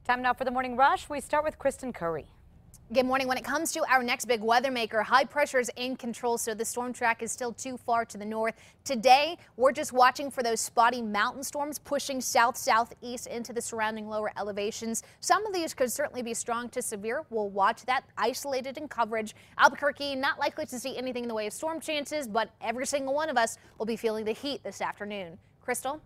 Time now for the morning rush. We start with Kristen Curry. Good morning. When it comes to our next big weather maker, high pressure is in control, so the storm track is still too far to the north. Today, we're just watching for those spotty mountain storms pushing south-southeast into the surrounding lower elevations. Some of these could certainly be strong to severe. We'll watch that isolated in coverage. Albuquerque, not likely to see anything in the way of storm chances, but every single one of us will be feeling the heat this afternoon. Crystal?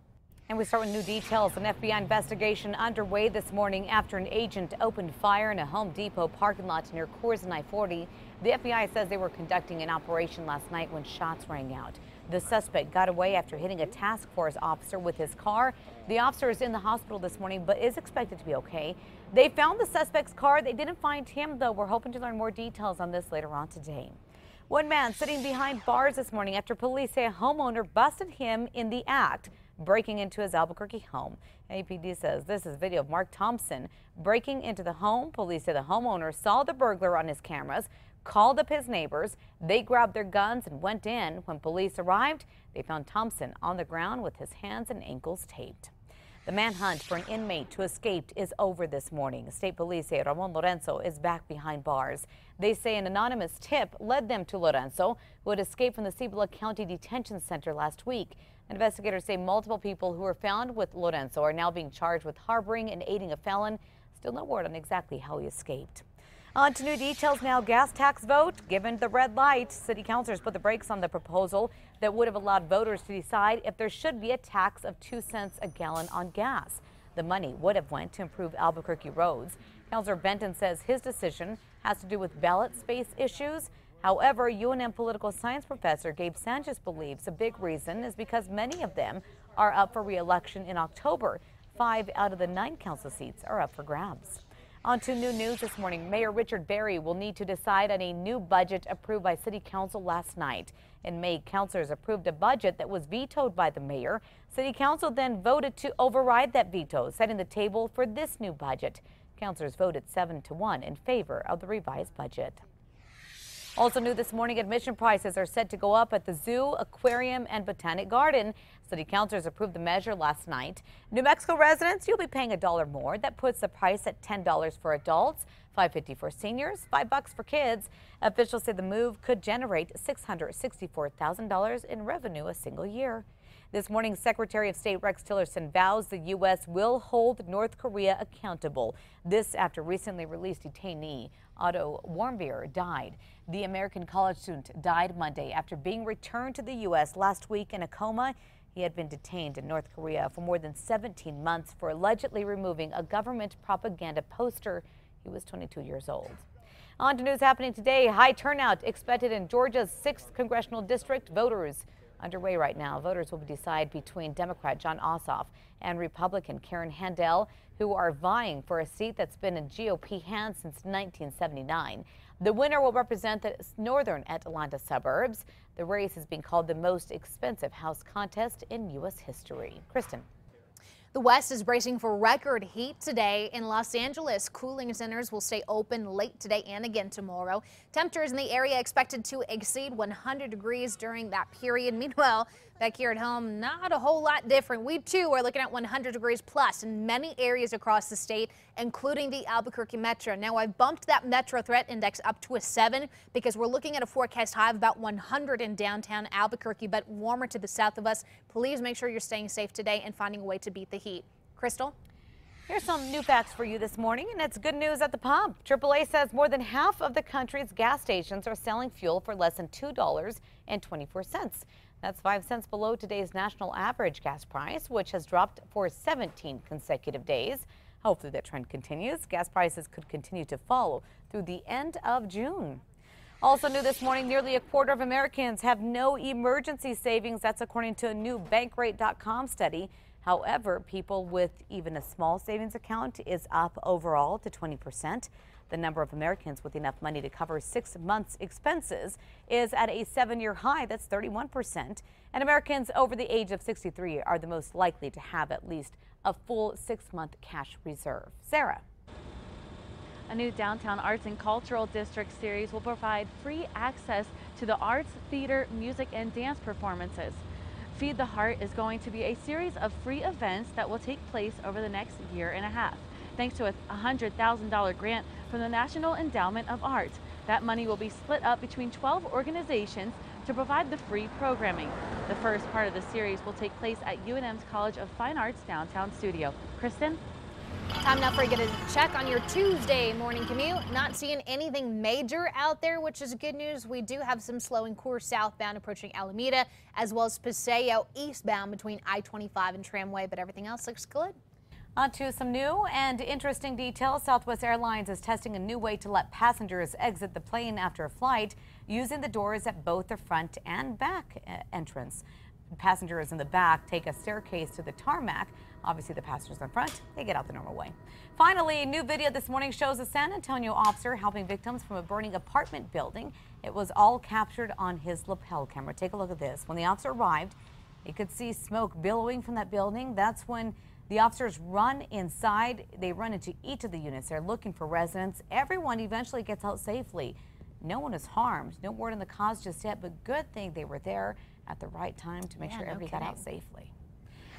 And we start with new details. An FBI investigation underway this morning after an agent opened fire in a Home Depot parking lot near Coors and I-40. The FBI says they were conducting an operation last night when shots rang out. The suspect got away after hitting a task force officer with his car. The officer is in the hospital this morning but is expected to be okay. They found the suspect's car. They didn't find him, though. We're hoping to learn more details on this later on today. One man sitting behind bars this morning after police say a homeowner busted him in the act, breaking into his Albuquerque home. APD says this is video of Mark Thompson breaking into the home. Police say the homeowner saw the burglar on his cameras, called up his neighbors. They grabbed their guns and went in. When police arrived, they found Thompson on the ground with his hands and ankles taped. The manhunt for an inmate who escaped is over this morning. State police say Ramon Lorenzo is back behind bars. They say an anonymous tip led them to Lorenzo, who had escaped from the Cibola County Detention Center last week. Investigators say multiple people who were found with Lorenzo are now being charged with harboring and aiding a felon. Still no word on exactly how he escaped. On to new details now. Gas tax vote given the red light. City councilors put the brakes on the proposal that would have allowed voters to decide if there should be a tax of 2 cents a gallon on gas. The money would have went to improve Albuquerque roads. Councilor Benton says his decision has to do with ballot space issues. However, UNM political science professor Gabe Sanchez believes a big reason is because many of them are up for re-election in October. 5 out of the 9 council seats are up for grabs. On to new news this morning. Mayor Richard Berry will need to decide on a new budget approved by City Council last night. In May, councilors approved a budget that was vetoed by the mayor. City Council then voted to override that veto, setting the table for this new budget. Councilors voted 7-1 in favor of the revised budget. Also new this morning, admission prices are set to go up at the zoo, aquarium, and botanic garden. City councilors approved the measure last night. New Mexico residents, you'll be paying $1 more. That puts the price at $10 for adults, $5.50 for seniors, $5 for kids. Officials say the move could generate $664,000 in revenue a single year. This morning, Secretary of State Rex Tillerson vows the U.S. will hold North Korea accountable. This after recently released detainee Otto Warmbier died. The American college student died Monday after being returned to the U.S. last week in a coma. He had been detained in North Korea for more than 17 months for allegedly removing a government propaganda poster. He was 22 years old. On to news happening today. High turnout expected in Georgia's 6th congressional district. Voters underway right now. Voters will decide between Democrat John Ossoff and Republican Karen Handel, who are vying for a seat that's been in GOP hands since 1979. The winner will represent the northern Atlanta suburbs. The race is being called the most expensive House contest in U.S. history. Kristen. The West is bracing for record heat today in Los Angeles. Cooling centers will stay open late today and again tomorrow. Temperatures in the area expected to exceed 100 degrees during that period. Meanwhile, back here at home, not a whole lot different. We too are looking at 100 degrees plus in many areas across the state, including the Albuquerque metro. Now, I've bumped that metro threat index up to a 7 because we're looking at a forecast high of about 100 in downtown Albuquerque, but warmer to the south of us. Please make sure you're staying safe today and finding a way to beat the heat. Crystal? Here's some new facts for you this morning, and it's good news at the pump. AAA says more than half of the country's gas stations are selling fuel for less than $2.24. That's 5 cents below today's national average gas price, which has dropped for 17 consecutive days. Hopefully that trend continues. Gas prices could continue to fall through the end of June. Also new this morning, nearly a quarter of Americans have no emergency savings. That's according to a new Bankrate.com study. However, people with even a small savings account is up overall to 20%. The number of Americans with enough money to cover 6 months' expenses is at a 7-year high. That's 31%. And Americans over the age of 63 are the most likely to have at least a full 6-month cash reserve. Sarah. A new Downtown Arts and Cultural District series will provide free access to the arts, theater, music, and dance performances. Feed the Heart is going to be a series of free events that will take place over the next year and a half. thanks to a $100,000 grant from the National Endowment of Art. That money will be split up between 12 organizations to provide the free programming. The first part of the series will take place at UNM's College of Fine Arts downtown studio. Kristen? Time now for you to get a check on your Tuesday morning commute. Not seeing anything major out there, which is good news. We do have some slowing course southbound approaching Alameda, as well as Paseo eastbound between I-25 and Tramway, but everything else looks good. On to some new and interesting details. Southwest Airlines is testing a new way to let passengers exit the plane after a flight using the doors at both the front and back entrance. Passengers in the back take a staircase to the tarmac. Obviously, the passengers in front, they get out the normal way. Finally, a new video this morning shows a San Antonio officer helping victims from a burning apartment building. It was all captured on his lapel camera. Take a look at this. When the officer arrived, he could see smoke billowing from that building. That's when the officers run inside. They run into each of the units. They're looking for residents. Everyone eventually gets out safely. No one is harmed. No word on the cause just yet, but good thing they were there at the right time to make sure everybody got out safely.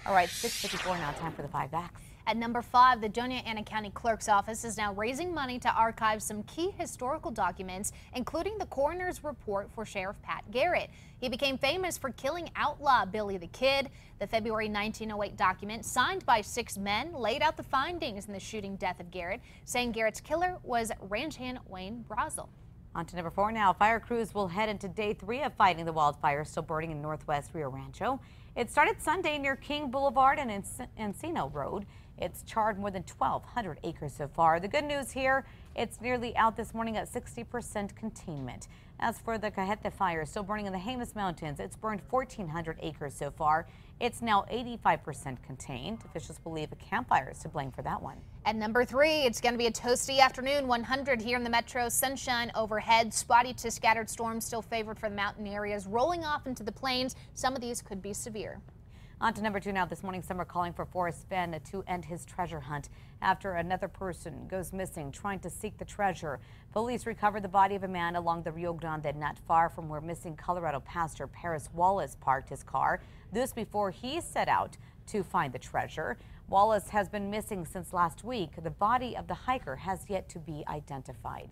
All right, 6:54 now, time for the 5 Facts. At number 5, the Doña Ana County Clerk's Office is now raising money to archive some key historical documents, including the coroner's report for Sheriff Pat Garrett. He became famous for killing outlaw Billy the Kid. The February 1908 document, signed by 6 men, laid out the findings in the shooting death of Garrett, saying Garrett's killer was ranch hand Wayne Brazel. On to number 4 now. Fire crews will head into day 3 of fighting the wildfires still burning in northwest Rio Rancho. It started Sunday near King Boulevard and Encino Road. It's charred more than 1,200 acres so far. The good news here, it's nearly out this morning at 60% containment. As for the Cajete fire, still burning in the Jemez Mountains, it's burned 1,400 acres so far. It's now 85% contained. Officials believe a campfire is to blame for that one. At number 3, it's going to be a toasty afternoon. 100 here in the metro. Sunshine overhead. Spotty to scattered storms still favored for the mountain areas, rolling off into the plains. Some of these could be severe. On to number 2 now. This morning, some are calling for Forrest Fenn to end his treasure hunt after another person goes missing trying to seek the treasure. Police recovered the body of a man along the Rio Grande, not far from where missing Colorado pastor Paris Wallace parked his car. This before he set out to find the treasure. Wallace has been missing since last week. The body of the hiker has yet to be identified.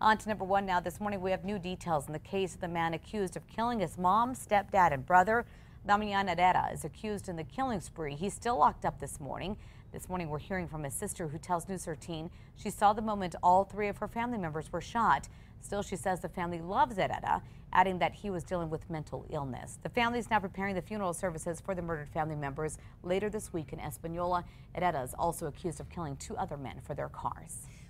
On to number 1 now. This morning, we have new details in the case of the man accused of killing his mom, stepdad, and brother. Damian Herrera is accused in the killing spree. He's still locked up this morning. This morning, we're hearing from his sister, who tells News 13 she saw the moment all 3 of her family members were shot. Still, she says the family loves Herrera, adding that he was dealing with mental illness. The family is now preparing the funeral services for the murdered family members later this week in Espanola. Herrera is also accused of killing 2 other men for their cars.